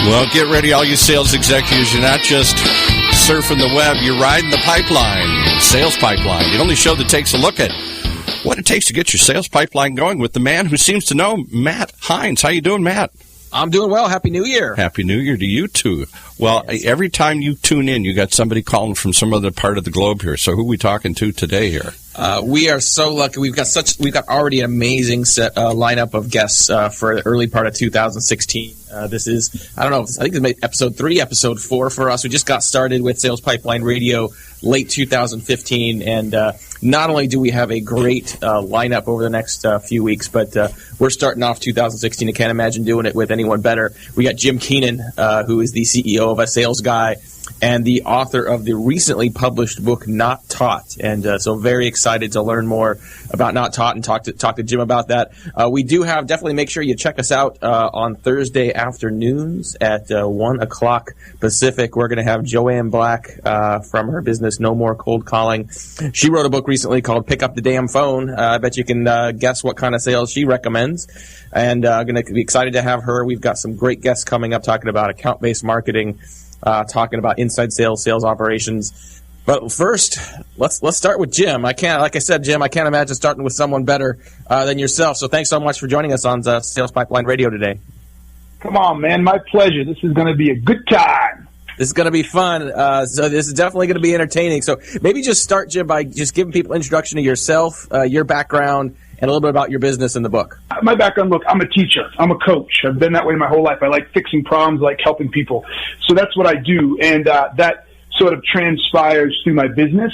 Well, get ready, all you sales executives. You're not just surfing the web, you're riding the pipeline, sales pipeline. The only show that takes a look at what it takes to get your sales pipeline going with the man who seems to know, Matt Hines. How you doing, Matt? I'm doing well. Happy New Year. Happy New Year to you, too. Well, yes. Every time you tune in, you got somebody calling from some other part of the globe here. So who are we talking to today here? We are so lucky. We've got already an amazing lineup of guests for the early part of 2016. This is, I think it's episode 3, episode 4 for us. We just got started with Sales Pipeline Radio late 2015, and not only do we have a great lineup over the next few weeks, but we're starting off 2016. I can't imagine doing it with anyone better. We got Jim Keenan, who is the CEO of A Sales Guy and the author of the recently published book, Not Taught. And so very excited to learn more about Not Taught and talk to Jim about that. We do have, definitely make sure you check us out on Thursday afternoons at 1 o'clock Pacific. We're going to have Joanne Black from her business, No More Cold Calling. She wrote a book recently called Pick Up the Damn Phone. I bet you can guess what kind of sales she recommends. And going to be excited to have her. We've got some great guests coming up talking about account-based marketing, talking about inside sales, sales operations. But first, let's start with Jim. Like I said, Jim, I can't imagine starting with someone better than yourself. So thanks so much for joining us on Sales Pipeline Radio today. Come on, man. My pleasure. This is going to be a good time. This is going to be fun. So this is definitely going to be entertaining. So maybe just start, Jim, by just giving people an introduction to yourself, your background, and a little bit about your business in the book. My background, look, I'm a teacher. I'm a coach. I've been that way my whole life. I like fixing problems, I like helping people. So that's what I do, and that sort of transpires through my business.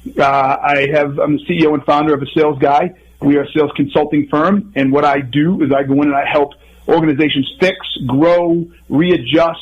I'm the CEO and founder of A Sales Guy. We are a sales consulting firm, and what I do is I go in and I help organizations fix, grow, readjust,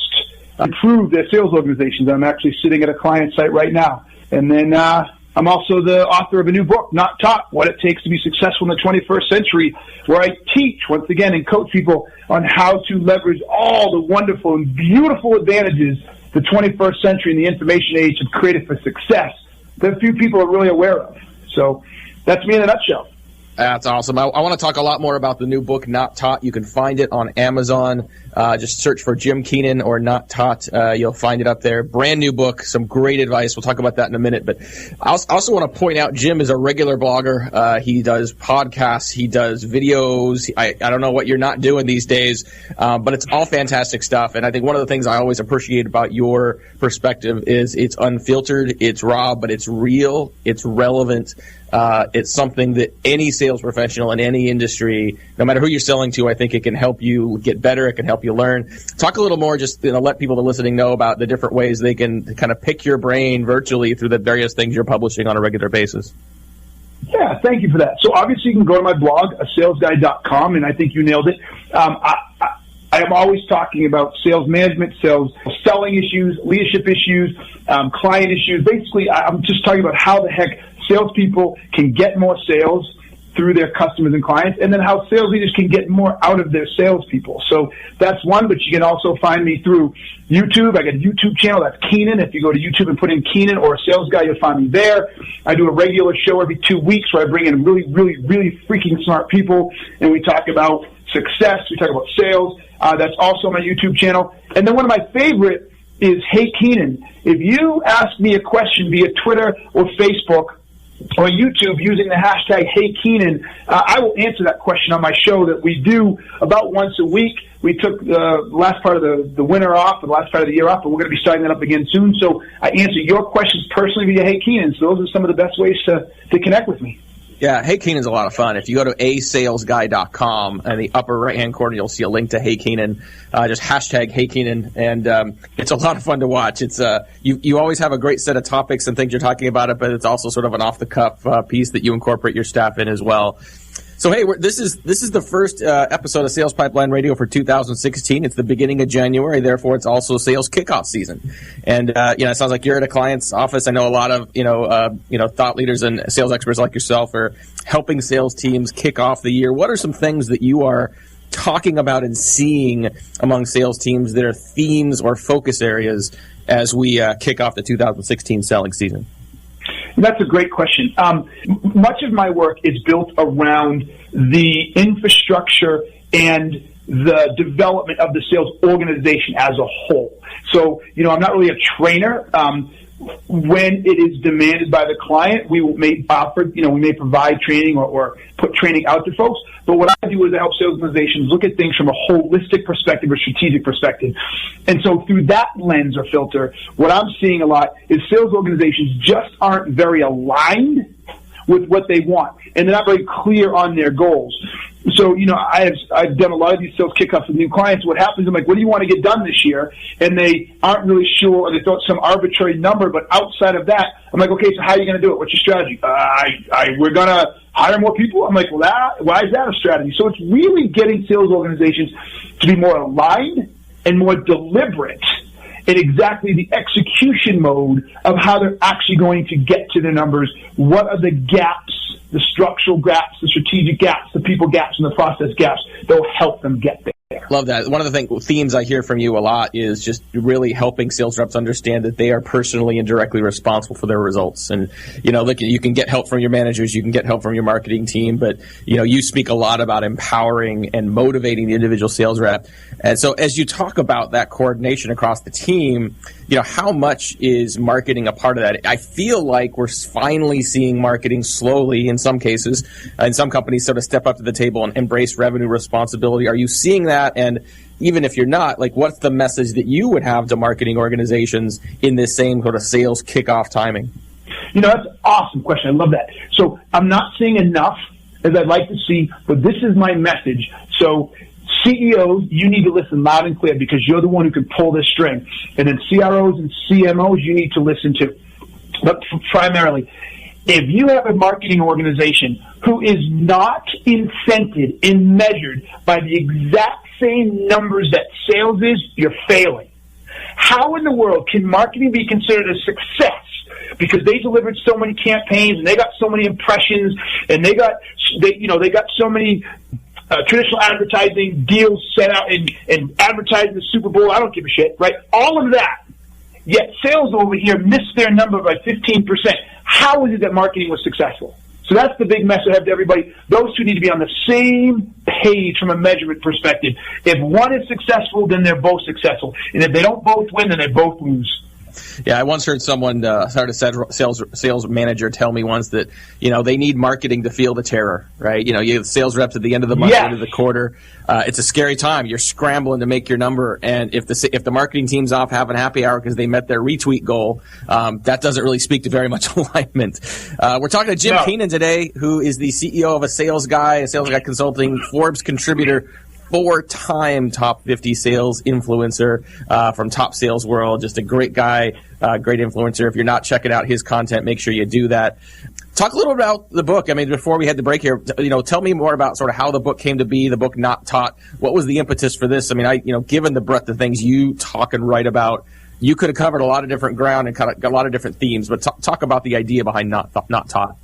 improve their sales organizations. I'm actually sitting at a client site right now. And then I'm also the author of a new book, Not Taught, What It Takes to Be Successful in the 21st Century, where I teach, once again, and coach people on how to leverage all the wonderful and beautiful advantages the 21st century and the information age have created for success that few people are really aware of. So that's me in a nutshell. That's awesome. I want to talk a lot more about the new book, Not Taught. You can find it on Amazon. Just search for Jim Keenan or Not Taught. You'll find it up there. Brand new book, some great advice. We'll talk about that in a minute. But I also want to point out Jim is a regular blogger. He does podcasts. He does videos. I don't know what you're not doing these days, but it's all fantastic stuff. And I think one of the things I always appreciate about your perspective is it's unfiltered, it's raw, but it's real, it's relevant. It's something that any sales professional in any industry, no matter who you're selling to, I think it can help you get better. It can help you learn. Talk a little more, just let people that are listening know about the different ways they can kind of pick your brain virtually through the various things you're publishing on a regular basis. Yeah, thank you for that. So obviously you can go to my blog, asalesguy.com, and I think you nailed it. I am always talking about sales management, selling issues, leadership issues, client issues. Basically, I'm just talking about how the heck salespeople can get more sales through their customers and clients, and then how sales leaders can get more out of their salespeople. So that's one, but you can also find me through YouTube. I got a YouTube channel, that's Keenan. If you go to YouTube and put in Keenan or A Sales Guy, you'll find me there. I do a regular show every 2 weeks where I bring in really, really, really freaking smart people, and we talk about success, we talk about sales. That's also on my YouTube channel. And then one of my favorite is Hey Keenan. If you ask me a question via Twitter or Facebook or YouTube using the hashtag Hey Keenan, I will answer that question on my show that we do about once a week. We took the last part of the winter off, the last part of the year off, but we're going to be starting that up again soon. So I answer your questions personally via Hey Keenan. So those are some of the best ways to connect with me. Yeah, Hey Keenan's a lot of fun. If you go to asalesguy.com, in the upper right-hand corner, you'll see a link to Hey Keenan. Just hashtag Hey Keenan, and it's a lot of fun to watch. It's you always have a great set of topics and things you're talking about, but it's also sort of an off-the-cuff piece that you incorporate your staff in as well. So, hey, this is the first episode of Sales Pipeline Radio for 2016. It's the beginning of January, therefore it's also sales kickoff season. And it sounds like you're at a client's office. I know a lot of thought leaders and sales experts like yourself are helping sales teams kick off the year. What are some things that you are talking about and seeing among sales teams that are themes or focus areas as we kick off the 2016 selling season? That's a great question. Much of my work is built around the infrastructure and the development of the sales organization as a whole. So, I'm not really a trainer. When it is demanded by the client, we may offer, we may provide training or put training out to folks. But what I do is I help sales organizations look at things from a holistic perspective or strategic perspective. And so through that lens or filter, what I'm seeing a lot is sales organizations just aren't very aligned with what they want, and they're not very clear on their goals. So, I've done a lot of these sales kickoffs with new clients. What happens, I'm like, what do you want to get done this year? And they aren't really sure, or they throw out some arbitrary number, but outside of that, I'm like, okay, so how are you going to do it? What's your strategy? We're going to hire more people. I'm like, well, why is that a strategy? So it's really getting sales organizations to be more aligned and more deliberate in exactly the execution mode of how they're actually going to get to their numbers. What are the gaps, the structural gaps, the strategic gaps, the people gaps, and the process gaps that will help them get there? Love that. One of the themes I hear from you a lot is just really helping sales reps understand that they are personally and directly responsible for their results. And, look, you can get help from your managers, you can get help from your marketing team, but, you speak a lot about empowering and motivating the individual sales rep. And so as you talk about that coordination across the team, how much is marketing a part of that? I feel like we're finally seeing marketing slowly, in some cases, in some companies, sort of step up to the table and embrace revenue responsibility. Are you seeing that? And even if you're not, what's the message that you would have to marketing organizations in this same sort of sales kickoff timing? That's an awesome question. I love that. So I'm not seeing enough as I'd like to see, but this is my message. So CEOs, you need to listen loud and clear because you're the one who can pull this string. And then CROs and CMOs, you need to listen to. But primarily, if you have a marketing organization who is not incented and measured by the exact same numbers that sales is, you're failing. How in the world can marketing be considered a success? Because they delivered so many campaigns and they got so many impressions and they got so many traditional advertising deals set out and advertising the Super Bowl. I don't give a shit, right? All of that. Yet sales over here missed their number by 15%. How is it that marketing was successful? So that's the big message I have to everybody. Those two need to be on the same page from a measurement perspective. If one is successful, then they're both successful. And if they don't both win, then they both lose. Yeah, I once heard someone, sales manager tell me once that, they need marketing to feel the terror, right? You have sales reps at the end of the month, end of the quarter. It's a scary time. You're scrambling to make your number. And if the marketing team's off having happy hour because they met their retweet goal, that doesn't really speak to very much alignment. We're talking to Jim Keenan today, who is the CEO of a Sales Guy Consulting, Forbes contributor, 4-time top 50 sales influencer from Top Sales World. Just a great guy, great influencer. If you're not checking out his content, make sure you do that. Talk a little about the book. I mean, before we had the break here, tell me more about sort of how the book came to be, the book Not Taught. What was the impetus for this? I mean, given the breadth of things you talk and write about, you could have covered a lot of different ground and got a lot of different themes, but talk about the idea behind Not Taught.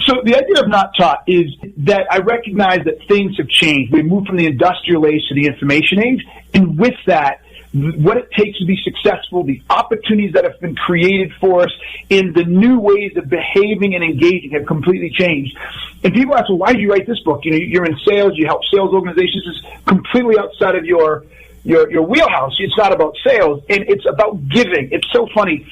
So the idea of Not Taught is that I recognize that things have changed. We've moved from the industrial age to the information age. And with that, what it takes to be successful, the opportunities that have been created for us in the new ways of behaving and engaging have completely changed. And people ask, well, why did you write this book? You're in sales, you help sales organizations. It's completely outside of your wheelhouse. It's not about sales, and it's about giving. It's so funny.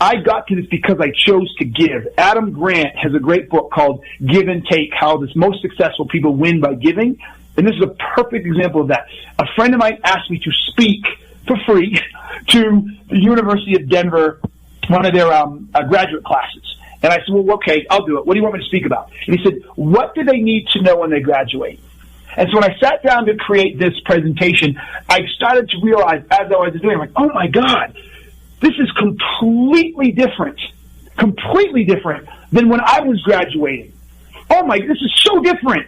I got to this because I chose to give. Adam Grant has a great book called Give and Take, how the most successful people win by giving. And this is a perfect example of that. A friend of mine asked me to speak for free to the University of Denver, one of their graduate classes. And I said, well, okay, I'll do it. What do you want me to speak about? And he said, what do they need to know when they graduate? And so when I sat down to create this presentation, I started to realize as I was doing, I'm like, oh my God, this is completely different than when I was graduating. Oh my, this is so different.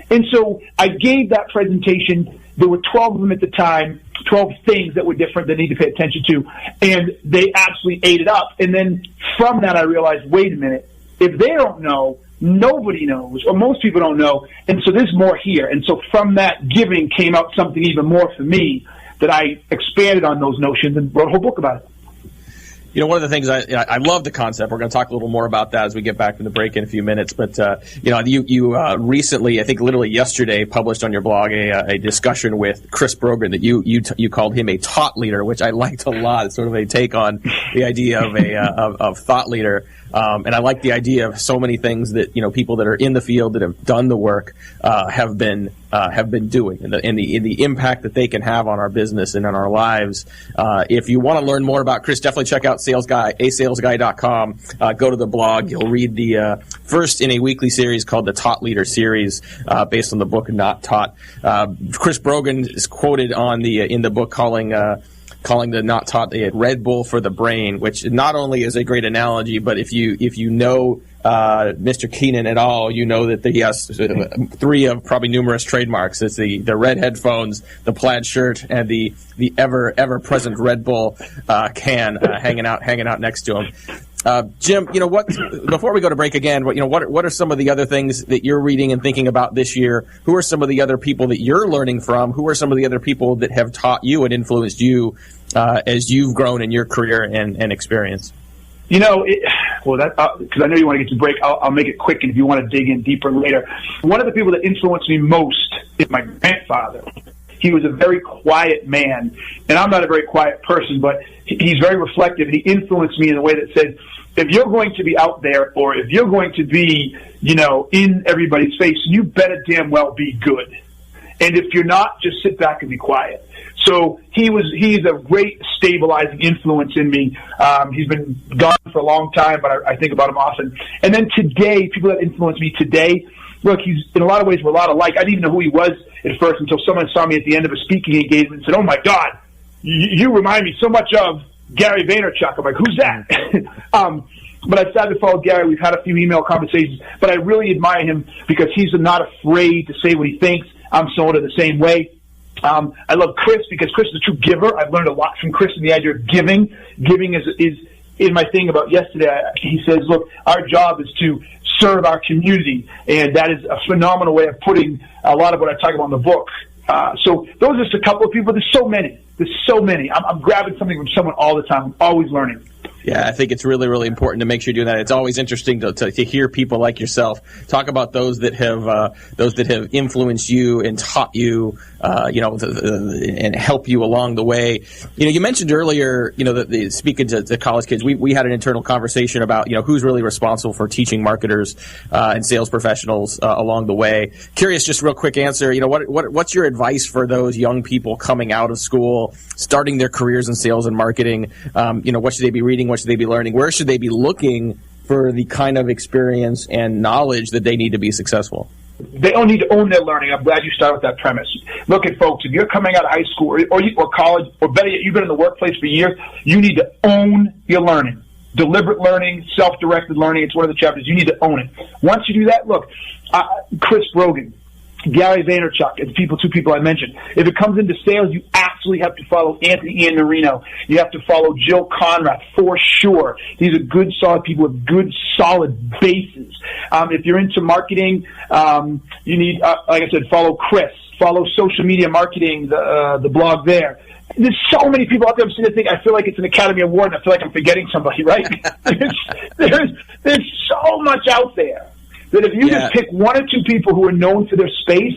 And so I gave that presentation. There were 12 of them at the time, 12 things that were different that I need to pay attention to. And they absolutely ate it up. And then from that, I realized, wait a minute, if they don't know, nobody knows, or most people don't know. And so there's more here. And so from that giving came out something even more for me that I expanded on those notions and wrote a whole book about it. You know, one of the things I love the concept. We're going to talk a little more about that as we get back from the break in a few minutes. But you recently, I think literally yesterday, published on your blog a discussion with Chris Brogan that you called him a thought leader, which I liked a lot. It's sort of a take on the idea of of thought leader. And I like the idea of so many things that people that are in the field that have done the work have been doing, and the impact that they can have on our business and on our lives. If you want to learn more about Chris, definitely check out asalesguy.com. Go to the blog. You'll read the first in a weekly series called the Taught Leader series, based on the book Not Taught. Chris Brogan is quoted in the book calling the Not Taught the Red Bull for the brain, which not only is a great analogy, but if you know Mr. Keenan at all, you know that he has 3 of probably numerous trademarks. It's the red headphones, the plaid shirt, and the ever present Red Bull can hanging out next to him. Jim, before we go to break again, what are some of the other things that you're reading and thinking about this year? Who are some of the other people that you're learning from? Who are some of the other people that have taught you and influenced you as you've grown in your career and experience? Because I know you want to get to break, I'll make it quick, and if you want to dig in deeper later. One of the people that influenced me most is my grandfather. He was a very quiet man, and I'm not a very quiet person, but he's very reflective. He influenced me in a way that said, if you're going to be out there, or if you're going to be, in everybody's face, you better damn well be good. And if you're not, just sit back and be quiet. So he's a great stabilizing influence in me. He's been gone for a long time, but I think about him often. And then today, people that influence me today, look, he's in a lot of ways we're a lot alike. I didn't even know who he was at first until someone saw me at the end of a speaking engagement and said, "Oh my God, you remind me so much of Gary Vaynerchuk." I'm like, "Who's that?" But I started to follow Gary. We've had a few email conversations, but I really admire him because he's not afraid to say what he thinks. I'm sort of the same way. I love Chris because Chris is a true giver. I've learned a lot from Chris in the idea of giving. Giving is in my thing about yesterday. He says, look, our job is to serve our community, and that is a phenomenal way of putting a lot of what I talk about in the book. So those are just a couple of people. There's so many. I'm grabbing something from someone all the time. I'm always learning. Yeah, I think it's really, really important to make sure you're doing that. It's always interesting to hear people like yourself talk about those that have influenced you and taught you, and help you along the way. You mentioned earlier, that speaking to college kids, we had an internal conversation about, who's really responsible for teaching marketers and sales professionals along the way. Curious, just real quick answer. What's your advice for those young people coming out of school, starting their careers in sales and marketing? What should they be reading? What should they be learning? Where should they be looking for the kind of experience and knowledge that they need to be successful? They don't need to own their learning. I'm glad you started with that premise. Look at folks, if you're coming out of high school or college, or better yet, you've been in the workplace for years, you need to own your learning. Deliberate learning, self-directed learning, it's one of the chapters. You need to own it. Once you do that, look, Chris Brogan, Gary Vaynerchuk, and two people I mentioned. If it comes into sales, you absolutely have to follow Anthony Iannarino. You have to follow Jill Conrad for sure. These are good, solid people with good, solid bases. If you're into marketing, you need, like I said, follow Chris. Follow social media marketing, the blog there. There's so many people out there. I'm sitting there thinking, I feel like it's an Academy Award, and I feel like I'm forgetting somebody, right? there's so much out there. That if you just pick one or two people who are known for their space,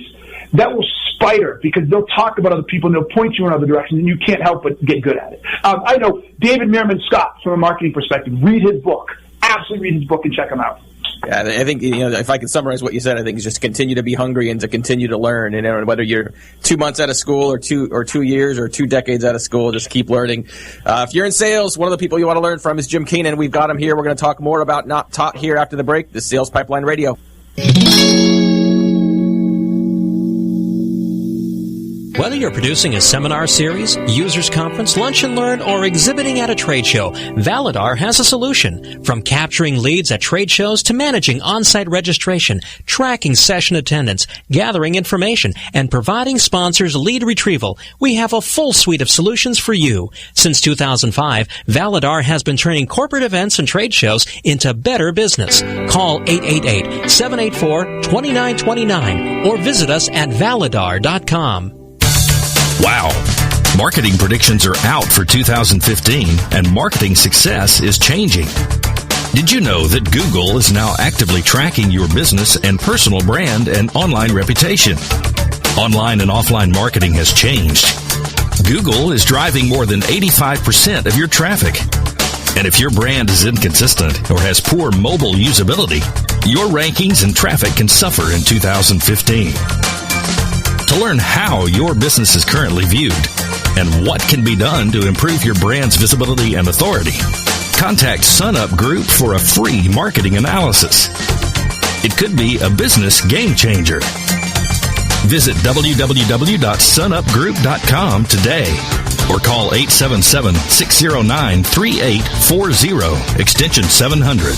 that will spider because they'll talk about other people and they'll point you in other directions, and you can't help but get good at it. I know David Meerman Scott, from a marketing perspective, read his book. Absolutely read his book and check him out. Yeah, I think if I could summarize what you said, I think it's just to continue to be hungry and to continue to learn. And whether you're 2 months out of school or 2 years or 2 decades out of school, just keep learning. If you're in sales, one of the people you want to learn from is Jim Keenan. We've got him here. We're going to talk more about Not Taught here after the break. This is Sales Pipeline Radio. Whether you're producing a seminar series, users conference, lunch and learn, or exhibiting at a trade show, Validar has a solution. From capturing leads at trade shows to managing on-site registration, tracking session attendance, gathering information, and providing sponsors lead retrieval, we have a full suite of solutions for you. Since 2005, Validar has been turning corporate events and trade shows into better business. Call 888-784-2929 or visit us at validar.com. Wow. Marketing predictions are out for 2015, and marketing success is changing. Did you know that Google is now actively tracking your business and personal brand and online reputation? Online and offline marketing has changed. Google is driving more than 85% of your traffic. And if your brand is inconsistent or has poor mobile usability, your rankings and traffic can suffer in 2015. To learn how your business is currently viewed and what can be done to improve your brand's visibility and authority, contact SunUp Group for a free marketing analysis. It could be a business game changer. Visit www.sunupgroup.com today or call 877-609-3840, extension 700.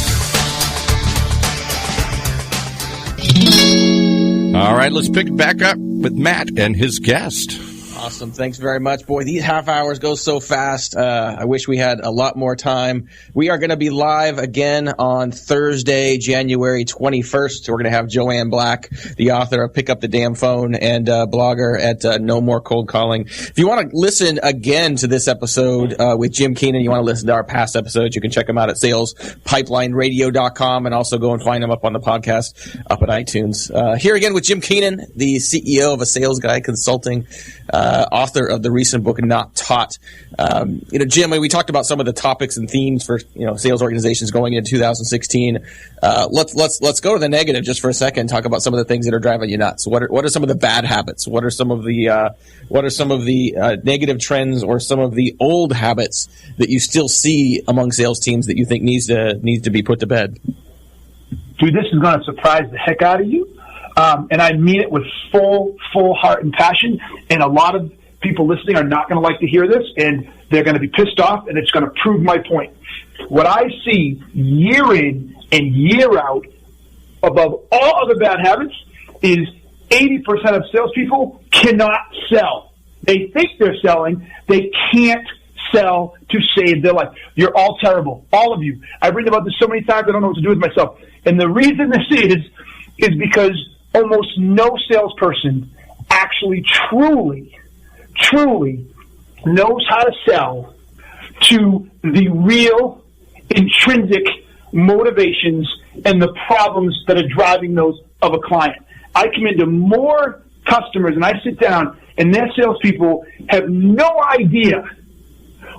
All right, let's pick it back up with Matt and his guest. Awesome. Thanks very much. Boy, these half hours go so fast. I wish we had a lot more time. We are going to be live again on Thursday, January 21st. We're going to have Joanne Black, the author of Pick Up the Damn Phone and blogger at No More Cold Calling. If you want to listen again to this episode with Jim Keenan, you want to listen to our past episodes, you can check them out at salespipelineradio.com and also go and find them up on the podcast up at iTunes. Here again with Jim Keenan, the CEO of A Sales Guy Consulting, author of the recent book Not Taught. Jim, we talked about some of the topics and themes for sales organizations going into 2016. Let's go to the negative just for a second and talk about some of the things that are driving you nuts. What are some of the bad habits? What are some of the negative trends or some of the old habits that you still see among sales teams that you think needs to be put to bed? Dude, this is going to surprise the heck out of you. And I mean it with full heart and passion. And a lot of people listening are not going to like to hear this, and they're going to be pissed off, and it's going to prove my point. What I see year in and year out, above all other bad habits, is 80% of salespeople cannot sell. They think they're selling. They can't sell to save their life. You're all terrible. All of you. I've written about this so many times I don't know what to do with myself. And the reason this is because almost no salesperson actually truly knows how to sell to the real intrinsic motivations and the problems that are driving those of a client. I come into more customers and I sit down and their salespeople have no idea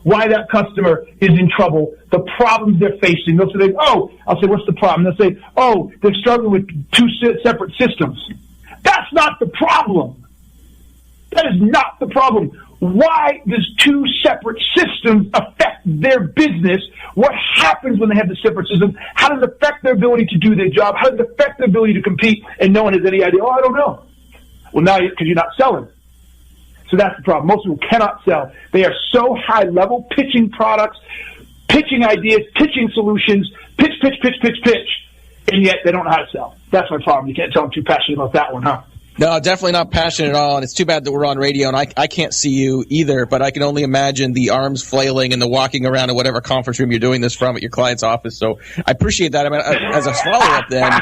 why that customer is in trouble, the problems they're facing. They'll say, I'll say, what's the problem? They'll say, they're struggling with two separate systems. That's not the problem. That is not the problem. Why does two separate systems affect their business? What happens when they have the separate systems? How does it affect their ability to do their job? How does it affect their ability to compete? And no one has any idea. I don't know. Well, now because you're not selling. So that's the problem. Most people cannot sell. They are so high level, pitching products, pitching ideas, pitching solutions, pitch, and yet they don't know how to sell. That's my problem. You can't tell I'm too passionate about that one, huh? No, definitely not passionate at all, and it's too bad that we're on radio, and I can't see you either, but I can only imagine the arms flailing and the walking around in whatever conference room you're doing this from at your client's office, so I appreciate that. I mean, as a follow-up then,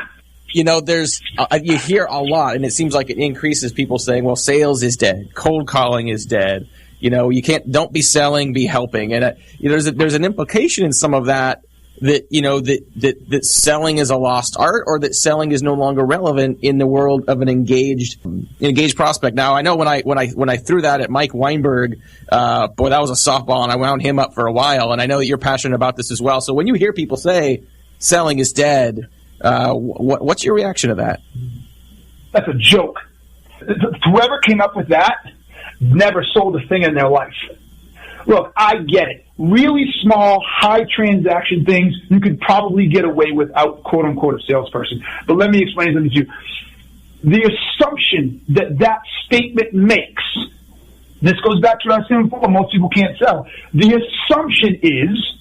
there's you hear a lot, and it seems like it increases people saying, well, sales is dead, cold calling is dead, you don't be selling, be helping, and there's an implication in some of that that selling is a lost art, or that selling is no longer relevant in the world of an engaged prospect. Now, I know when I threw that at Mike Weinberg, boy, that was a softball, and I wound him up for a while. And I know that you're passionate about this as well. So when you hear people say selling is dead, what's your reaction to that? That's a joke. Whoever came up with that never sold a thing in their life. Look, I get it. Really small, high transaction things you could probably get away without, quote unquote, a salesperson. But let me explain something to you. The assumption that statement makes, this goes back to what I was saying before, most people can't sell. The assumption is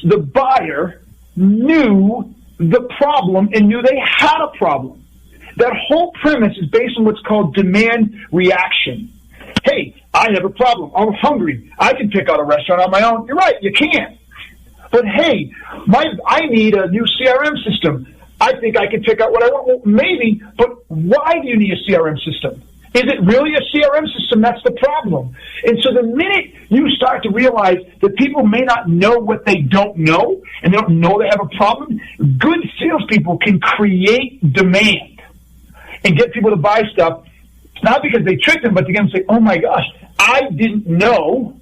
the buyer knew the problem and knew they had a problem. That whole premise is based on what's called demand reaction. Hey, I have a problem. I'm hungry. I can pick out a restaurant on my own. You're right, you can't. But hey, I need a new CRM system. I think I can pick out what I want. Well, maybe, but why do you need a CRM system? Is it really a CRM system? That's the problem. And so the minute you start to realize that people may not know what they don't know, and they don't know they have a problem, good salespeople can create demand and get people to buy stuff, not because they tricked them, but to get them to say, oh my gosh, I didn't know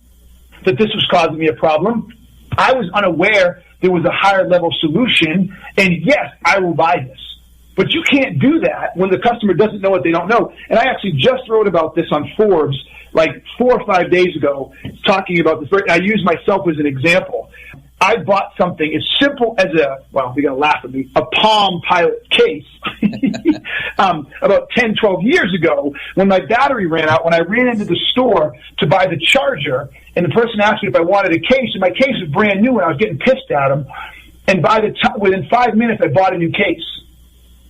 that this was causing me a problem. I was unaware there was a higher level solution, and yes, I will buy this. But you can't do that when the customer doesn't know what they don't know. And I actually just wrote about this on Forbes like 4 or 5 days ago, talking about this. I use myself as an example. I bought something as simple as you're going to laugh at me, a Palm Pilot case about 10, 12 years ago when my battery ran out, when I ran into the store to buy the charger, and the person asked me if I wanted a case, and my case was brand new, and I was getting pissed at him. And within 5 minutes, I bought a new case.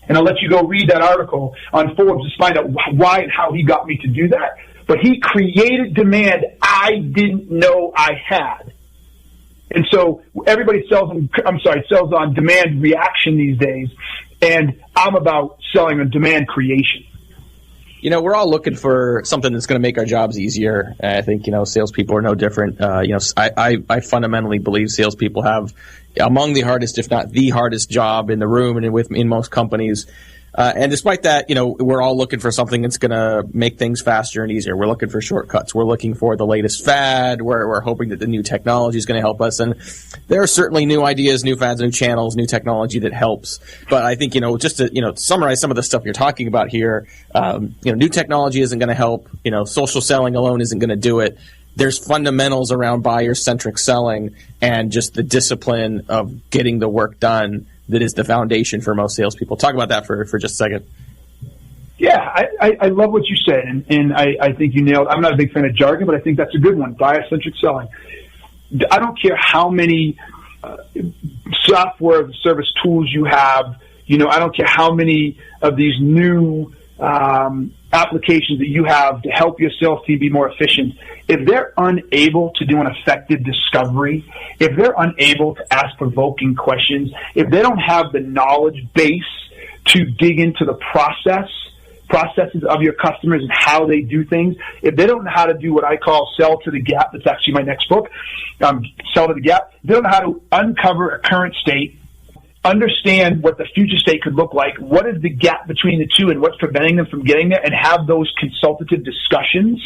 And I'll let you go read that article on Forbes to find out why and how he got me to do that. But he created demand I didn't know I had. And so everybody sells on demand reaction these days. And I'm about selling on demand creation. We're all looking for something that's going to make our jobs easier. And I think, salespeople are no different. I fundamentally believe salespeople have among the hardest, if not the hardest job in the room and in most companies. And despite that, we're all looking for something that's going to make things faster and easier. We're looking for shortcuts. We're looking for the latest fad. We're hoping that the new technology is going to help us. And there are certainly new ideas, new fads, new channels, new technology that helps. But I think, just to, summarize some of the stuff you're talking about here, new technology isn't going to help. Social selling alone isn't going to do it. There's fundamentals around buyer-centric selling and just the discipline of getting the work done that is the foundation for most salespeople. Talk about that for just a second. Yeah, I love what you said, and I think you nailed it. I'm not a big fan of jargon, but I think that's a good one, buyer-centric selling. I don't care how many software service tools you have. I don't care how many of these new applications that you have to help your sales team be more efficient. If they're unable to do an effective discovery, if they're unable to ask provoking questions, if they don't have the knowledge base to dig into the processes of your customers and how they do things, if they don't know how to do what I call sell to the gap, that's actually my next book, sell to the gap, they don't know how to uncover a current state, understand what the future state could look like, what is the gap between the two and what's preventing them from getting there, and have those consultative discussions,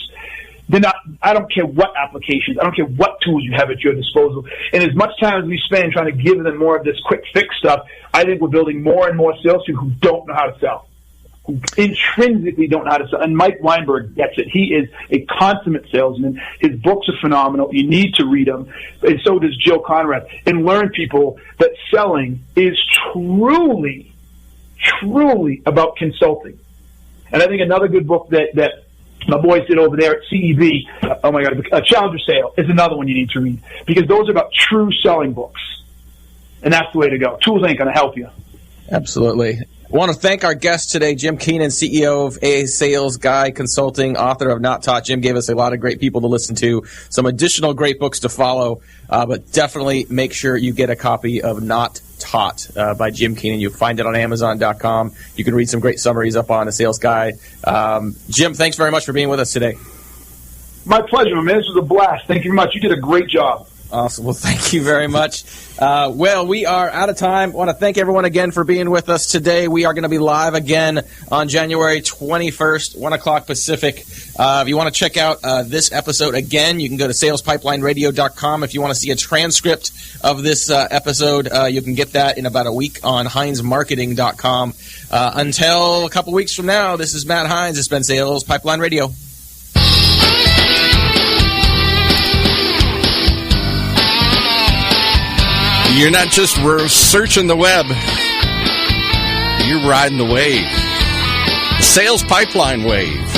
then I don't care what applications, I don't care what tools you have at your disposal. And as much time as we spend trying to give them more of this quick fix stuff, I think we're building more and more salespeople who don't know how to sell, who intrinsically don't know how to sell. And Mike Weinberg gets it. He is a consummate salesman. His books are phenomenal. You need to read them. And so does Jill Conrad. And learn, people, that selling is truly, truly about consulting. And I think another good book that my boys did over there at CEV, oh my God, a Challenger Sale, is another one you need to read. Because those are about true selling books. And that's the way to go. Tools ain't going to help you. Absolutely. I want to thank our guest today, Jim Keenan, CEO of A Sales Guy Consulting, author of Not Taught. Jim gave us a lot of great people to listen to, some additional great books to follow, but definitely make sure you get a copy of Not Taught by Jim Keenan. You find it on Amazon.com. You can read some great summaries up on A Sales Guy. Jim, thanks very much for being with us today. My pleasure, man. This was a blast. Thank you very much. You did a great job. Awesome. Well, thank you very much. Well, we are out of time. I want to thank everyone again for being with us today. We are going to be live again on January 21st, 1 o'clock Pacific. If you want to check out this episode again, you can go to salespipelineradio.com. If you want to see a transcript of this episode, you can get that in about a week on HeinzMarketing.com. Until a couple weeks from now, this is Matt Heinz. It's been Sales Pipeline Radio. You're not just searching the web. You're riding the wave. The Sales Pipeline wave.